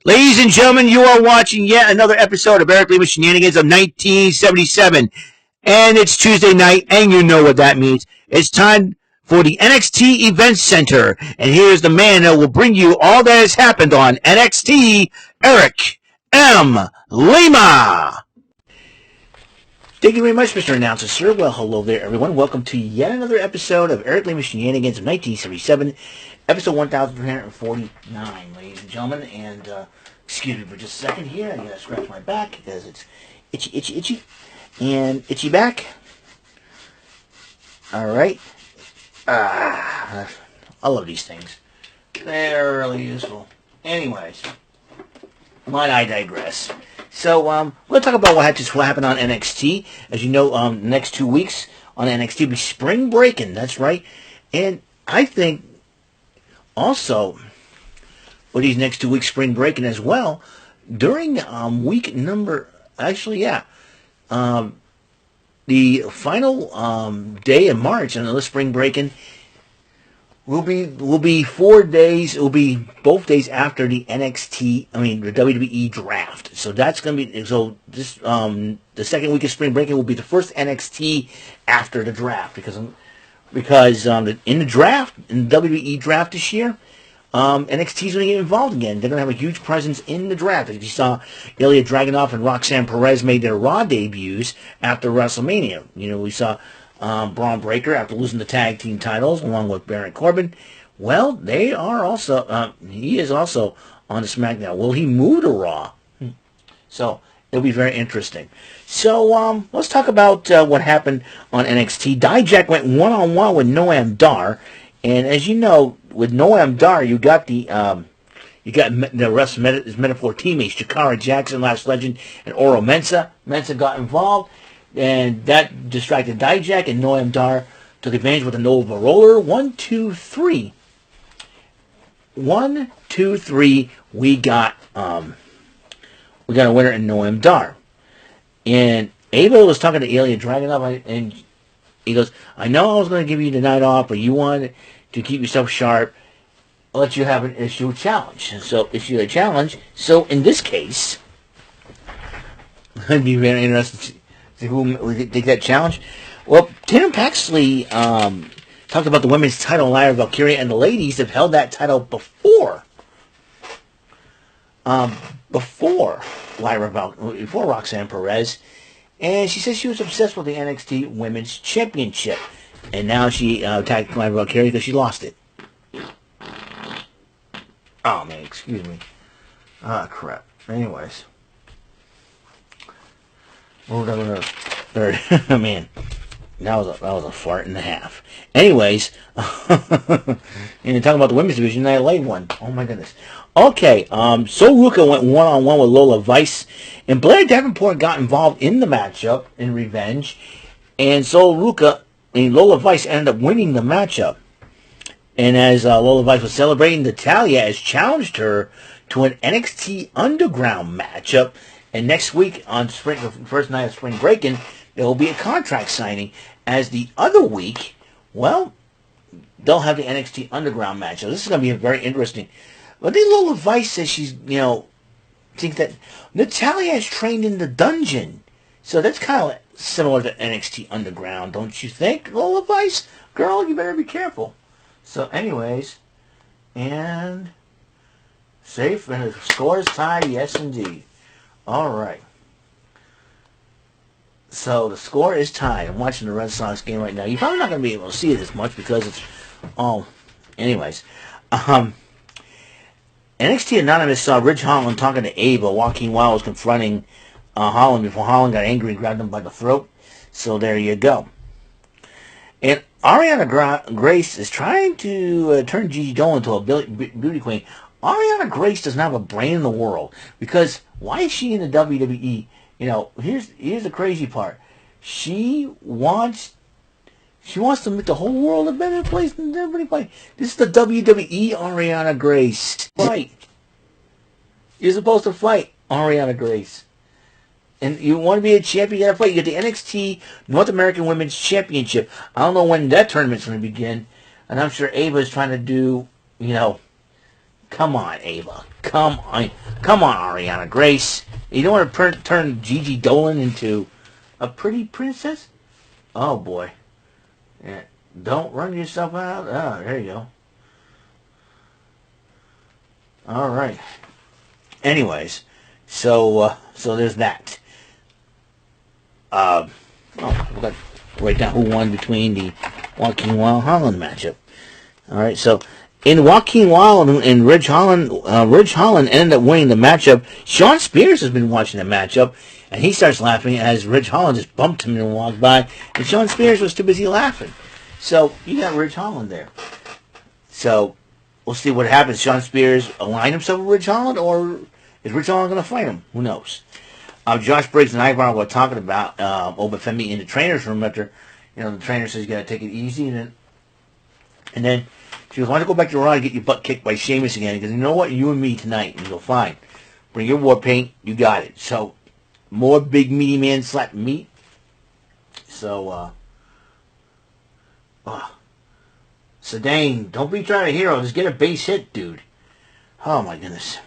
Ladies and gentlemen, you are watching yet another episode of Lima Shenanigans of 1977. And it's Tuesday night, and you know what that means. It's time for the NXT Event Center. And here's the man that will bring you all that has happened on NXT, Eric M. Lima. Thank you very much, Mr. Announcer, sir. Well, hello there, everyone. Welcome to yet another episode of Eric Lima Shenanigans of 1977, episode 1349, ladies and gentlemen. And, excuse me for just a second here. I gotta scratch my back because it's itchy. And itchy back. Alright. I love these things. They're really useful. Anyways, I digress. So, we're going to talk about what happened on NXT. As you know, the next 2 weeks on NXT will be Spring Breakin. That's right. And I think also, for these next 2 weeks, Spring Breakin as well, during week number, the final day of March on the Spring Breakin will be 4 days. It will be both days after the the WWE draft. So that's going to be this the second week of Spring Breakin will be the first NXT after the draft because in the draft, in the WWE draft this year, NXT is going to get involved again. They're going to have a huge presence in the draft. As you saw, Ilya Dragunov and Roxanne Perez made their Raw debuts after WrestleMania. You know, we saw Braun Breaker after losing the tag team titles along with Baron Corbin. Well, they are also, he is also on the SmackDown. Will he move to Raw? So, it'll be very interesting. So, let's talk about what happened on NXT. Dijak went one-on-one with Noam Dar. And as you know, with Noam Dar, you got the rest of his Metaphor teammates, Jakara Jackson, Last Legend, and Oro Mensah. Mensah got involved, and that distracted Dijak, and Noam Dar took advantage with a Nova Roller. 1, 2, 3. 1, 2, 3. We got a winner in Noam Dar. And Abel was talking to Ilya Dragunov, and he goes, I know I was going to give you the night off, but you wanted to keep yourself sharp. I'll let you have an issue challenge. So, issue a challenge. So, in this case, I'd be very interested to see who will take that challenge. Well, Tatum Paxley talked about the women's title, Lyra Valkyria, and the ladies have held that title before Roxanne Perez. And she says she was obsessed with the NXT Women's Championship. And now she attacked Lyra Valkyria because she lost it. Oh, man, excuse me. Ah, crap. Anyways. Moved on to the third. Man, that was a fart and a half. Anyways, and talking about the women's division, I laid one. Oh, my goodness. Okay, Sol Ruka went one-on-one with Lola Vice, and Blair Davenport got involved in the matchup in revenge, and Lola Vice ended up winning the matchup. And as Lola Vice was celebrating, Natalya has challenged her to an NXT Underground matchup, and next week on the first night of Spring Breakin', there will be a contract signing, as the other week, well, they'll have the NXT Underground matchup. This is going to be very interesting. But then Lola Vice says she's, think that Natalya has trained in the dungeon. So that's kind of similar to NXT Underground, don't you think, Lola Vice? Girl, you better be careful. So anyways, and safe, and the score is tied, yes indeed. Alright. So the score is tied. I'm watching the Red Sox game right now. You're probably not going to be able to see it as much because it's, anyways. NXT Anonymous saw Ridge Holland talking to Ava. Joaquin Wild was confronting Holland before Holland got angry and grabbed him by the throat. So there you go. And Ariana Grace is trying to turn Gigi Dolan into a beauty queen. Ariana Grace doesn't have a brain in the world. Because why is she in the WWE? Here's the crazy part. She wants to make the whole world a better place than everybody. This is the WWE, Ariana Grace. Fight. You're supposed to fight, Ariana Grace. And you want to be a champion, you got to fight. You get the NXT North American Women's Championship. I don't know when that tournament's going to begin. And I'm sure Ava's trying to do, Come on, Ava. Come on, Ariana Grace. You don't want to turn Gigi Dolan into a pretty princess? Oh boy. Yeah. Don't run yourself out. Oh, there you go. All right. Anyways, so there's that. We got to write down who won between the Joaquin Wilde-Holland matchup. All right, so in Joaquin Wilde and Ridge Holland ended up winning the matchup. Sean Spears has been watching the matchup, and he starts laughing as Ridge Holland just bumped him and walked by, and Sean Spears was too busy laughing. So you got Ridge Holland there. So we'll see what happens. Sean Spears align himself with Ridge Holland, or is Ridge Holland going to fight him? Who knows? Josh Briggs and Ivar were talking about Obafemi in the trainer's room after, the trainer says you got to take it easy, and then she goes, "Why don't you go back to Raw and get your butt kicked by Sheamus again?" He goes, "You know what? You and me tonight." And you go, "Fine. Bring your war paint. You got it." So more big meaty man slap meat. So Sedane, don't be trying to hero. Just get a base hit, dude. Oh my goodness.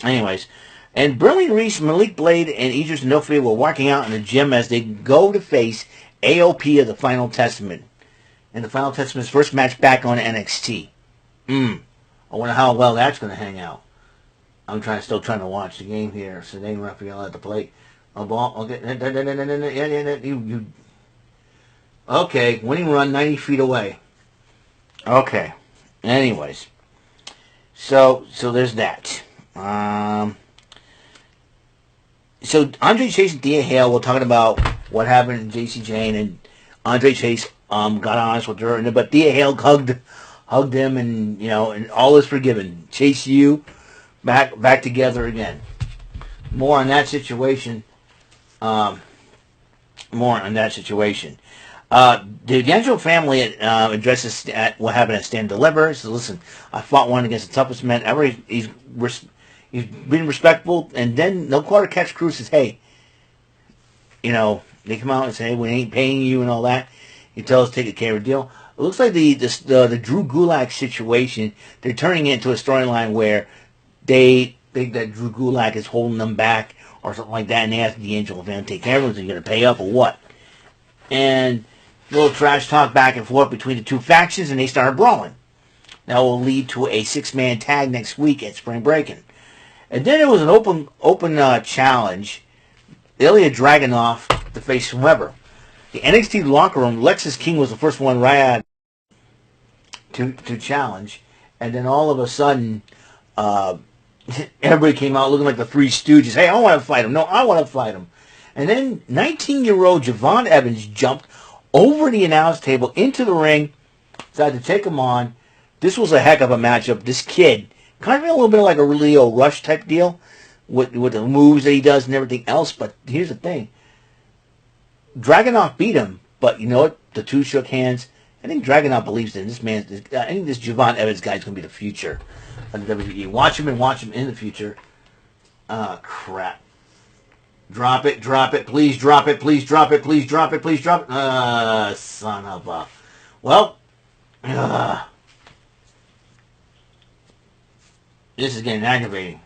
Anyways. And Brilliant Reese, Malik Blade, and Idris Nofia were walking out in the gym as they go to face AOP of the Final Testament. And the Final Testament's first match back on NXT. I wonder how well that's going to hang out. I'm still trying to watch the game here. Sedane Raphael at the plate. A ball. Okay. Okay. Winning run 90 feet away. Okay. Anyways. So there's that. So Andre Chase and Thea Hale were talking about what happened in JC Jane, and Andre Chase got honest with her, but Thea Hale hugged him, and all is forgiven. Chase you back together again. More on that situation. The D'Angelo family addresses what happened at Stand Deliver. So listen, I fought one against the toughest man ever. He's been respectful, and then no quarter catch crew says, "Hey, they come out and say, hey, we ain't paying you and all that." He tells us take a care of a deal. It looks like the Drew Gulak situation, they're turning it into a storyline where they think that Drew Gulak is holding them back or something like that, and they ask D'Angelo if they take care of them, so you're going to pay up or what? And a little trash talk back and forth between the two factions, and they started brawling. That will lead to a 6-man tag next week at Spring Breakin. And then there was an open challenge. Ilya Dragunov to face whoever. The NXT locker room, Lexis King was the first one right out to challenge. And then all of a sudden, everybody came out looking like the Three Stooges. "Hey, I want to fight him. No, I want to fight him." And then 19-year-old Javon Evans jumped over the announce table into the ring, decided to take him on. This was a heck of a matchup. This kid, kind of a little bit like a Leo Rush type deal with the moves that he does and everything else. But here's the thing. Dragunov beat him, but you know what? The two shook hands. I think Dragunov believes in this man. I think this Javon Evans guy is going to be the future of the WWE. Watch him in the future. Crap. Drop it, please drop it, please drop it, please drop it, please drop it. Son of a... Well, this is getting aggravating.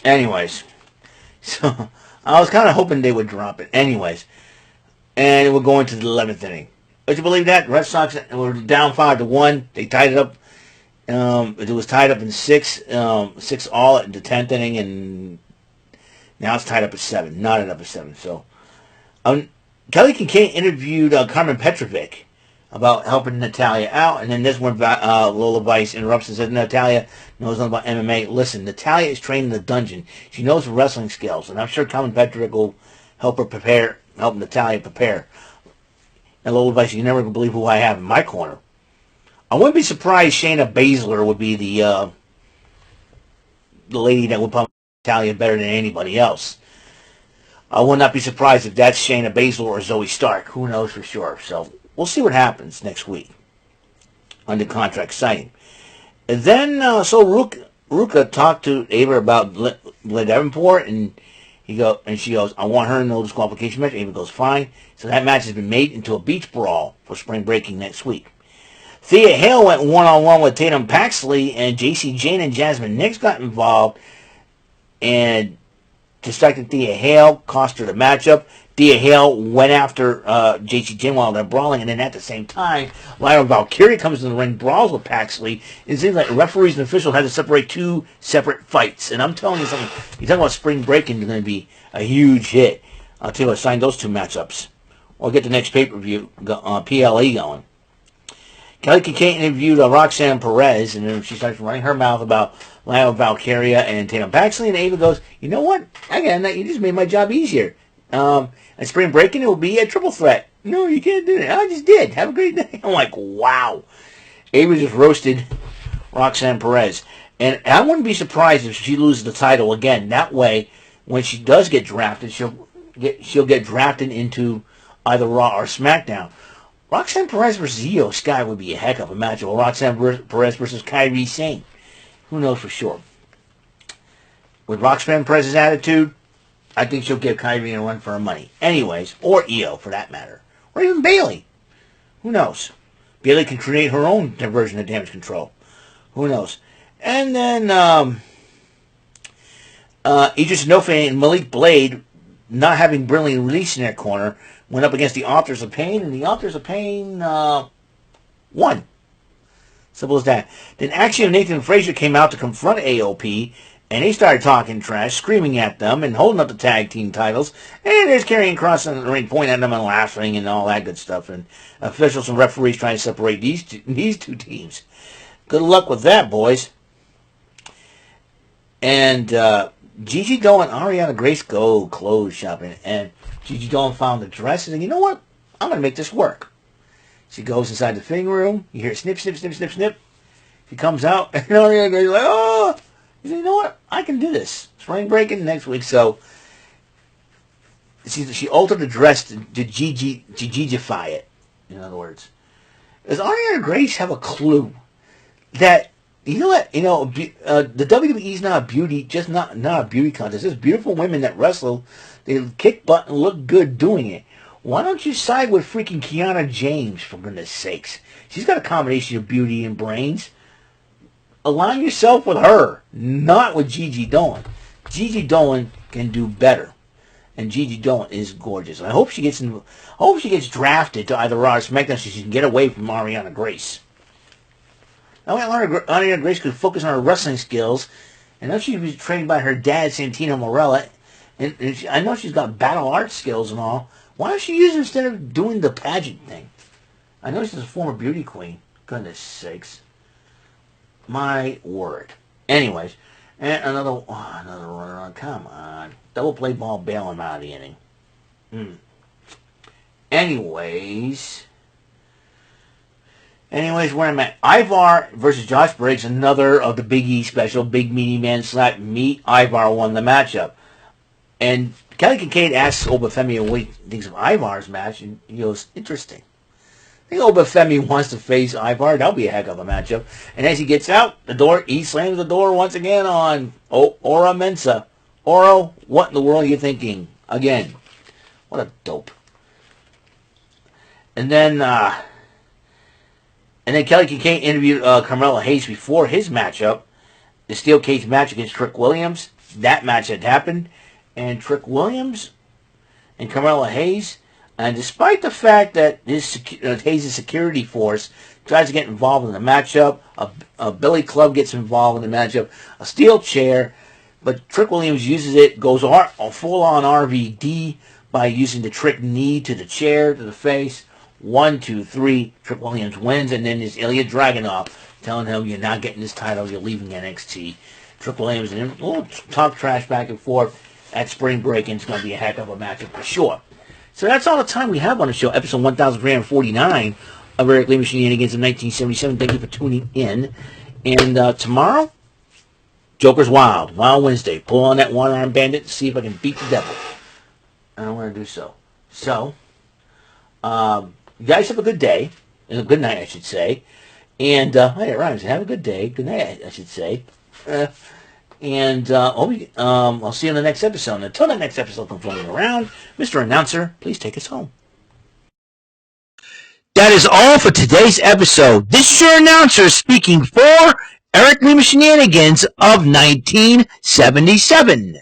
Anyways, so I was kind of hoping they would drop it. Anyways, and we're going to the 11th inning. Would you believe that? Red Sox were down 5-1. They tied it up. It was tied up in 6 all at the 10th inning, and now it's tied up at 7. Knotted up at 7. So, Kelly Kincaid interviewed Carmen Petrovic about helping Natalia out, and then this one, Lola Vice interrupts and says, "Natalia knows nothing about MMA. Listen, Natalia is trained in the dungeon. She knows her wrestling skills, and I'm sure Carmen Petrovic will help Natalia prepare." And Lola Vice, "You never believe who I have in my corner." I wouldn't be surprised Shayna Baszler would be the lady that would pump Natalia better than anybody else. I would not be surprised if that's Shayna Baszler or Zoe Stark. Who knows for sure. So we'll see what happens next week under contract signing. And then, Ruka talked to Ava about Blair Davenport, and she goes, "I want her in no disqualification match." Ava goes, "Fine." So that match has been made into a beach brawl for Spring Breaking next week. Thea Hale went one-on-one with Tatum Paxley, and JC Jane and Jasmine Nix got involved and distracted Thea Hale, cost her the matchup. Thea Hale went after JC Jane while they're brawling, and then at the same time, Lyra Valkyria comes in the ring, brawls with Paxley. It seems like referees and officials had to separate two separate fights. And I'm telling you something, you talk about Spring Breakin is going to be a huge hit. I'll tell you what, sign those two matchups. We'll get the next pay-per-view, PLE going. Kelly Kincaid interviewed Roxanne Perez, and then she starts running her mouth about Lyra Valkyria and Tatum Paxley, and Ava goes, you know what? Again, you just made my job easier. And Spring Breakin, it will be a triple threat. No, you can't do that. I just did. Have a great day. I'm like, wow. Ava just roasted Roxanne Perez. And I wouldn't be surprised if she loses the title again. That way, when she does get drafted, she'll get drafted into either Raw or SmackDown. Roxanne Perez versus Io Sky would be a heck of a match. Or Roxanne Perez versus Kairi Sane. Who knows for sure? With Roxanne Perez's attitude, I think she'll give Kairi a run for her money. Anyways, or Io for that matter. Or even Bayley. Who knows? Bayley can create her own version of Damage Control. Who knows? And then Idris Inoue and Malik Blade, not having Brilliant Release in their corner, went up against the Authors of Pain, and the Authors of Pain won. Simple as that. Then Action and Nathan Frazier came out to confront AOP, and they started talking trash, screaming at them, and holding up the tag team titles. And there's Karrion Kross in the ring, pointing at them and laughing and all that good stuff. And officials and referees trying to separate these two teams. Good luck with that, boys. And Gigi Dolan and Ariana Grace go clothes shopping. And Gigi Dolan found the dress and said, you know what? I'm going to make this work. She goes inside the fitting room. You hear snip, snip, snip, snip, snip. She comes out, and Ariana Grace is like, oh! She said, you know what? I can do this. Spring Breakin next week. So she altered the dress to Gigi-ify it, in other words. Does Ariana Grace have a clue that, the WWE is not a beauty, just not a beauty contest. There's beautiful women that wrestle. They kick butt and look good doing it. Why don't you side with freaking Kiana James, for goodness sakes? She's got a combination of beauty and brains. Align yourself with her, not with Gigi Dolan. Gigi Dolan can do better, and Gigi Dolan is gorgeous. I hope she gets drafted to either Raw or SmackDown so she can get away from Ariana Grace. Now, Ariana Grace could focus on her wrestling skills, and now she was trained by her dad, Santino Marella, and I know she's got battle art skills and all. Why don't she use it instead of doing the pageant thing? I know she's a former beauty queen. Goodness sakes. My word. Anyways, and another runner. Come on. Double play ball, bail him out of the inning. Anyways, where I'm at. Ivar versus Josh Briggs, another of the Big E special. Big Meaty Man Slap Meat. Ivar won the matchup. And Kelly Kincaid asks Obafemi what he thinks of Ivar's match, and he goes, interesting. I think Obafemi wants to face Ivar. That'll be a heck of a matchup. And as he gets out the door, he slams the door once again on Ora Mensa. Oro, what in the world are you thinking? Again. What a dope. And then Kelly Kincaid interviewed Carmelo Hayes before his matchup, the steel cage match against Trick Williams. That match had happened, and Trick Williams and Carmelo Hayes, and despite the fact that Hayes' security force tries to get involved in the matchup, a Billy Club gets involved in the matchup, a steel chair, but Trick Williams uses it, goes full-on RVD by using the Trick knee to the chair, to the face. 1, 2, 3, Trick Williams wins, and then there's Ilya Dragunov telling him, you're not getting this title, you're leaving NXT. Trick Williams and him, a little talk trash back and forth at Spring Breakin. It's going to be a heck of a matchup for sure. So that's all the time we have on the show, episode 1349 of Eric Lima Shenanigans of 1977. Thank you for tuning in. And tomorrow, Joker's Wild Wednesday. Pull on that one-armed bandit and see if I can beat the devil. And I'm going to do so. So, you guys have a good day. And a good night, I should say. And, hey, it rhymes. Have a good day. Good night, I should say. I'll see you in the next episode. And until the next episode comes rolling around, Mr. Announcer, please take us home. That is all for today's episode. This is your announcer speaking for Eric Lima Shenanigans of 1977.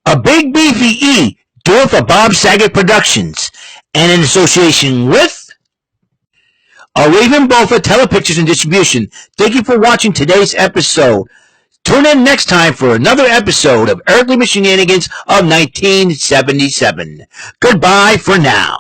A Big Beefy E, doing for Bob Saget Productions, and in association with a Raven Bofa Telepictures and Distribution. Thank you for watching today's episode. Tune in next time for another episode of Eric Lima Shenanigans of 1977. Goodbye for now.